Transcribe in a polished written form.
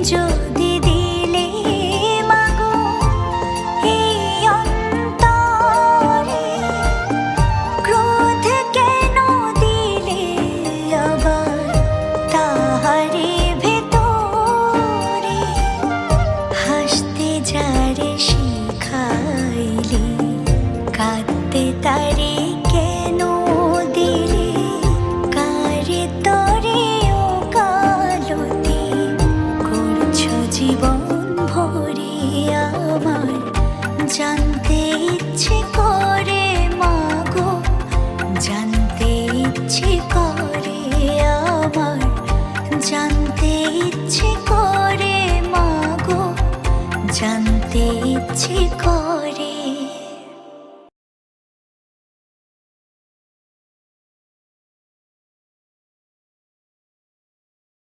যদি দিলে মাগো এই অন্তরে, ক্রোধ কেন দিলে আবার তাহারে ভেতরে? হাসতে যারে শিখাইলে, কাঁদতে তারে কেন দিলে? কারে তরে ও কালতি করছো জীবন ভরে আমার? জানতে ইচ্ছে করে মাগো, জানতে ইচ্ছে করে আমার, জানতে ইচ্ছে করে মাগো, জানতে ইচ্ছে করে।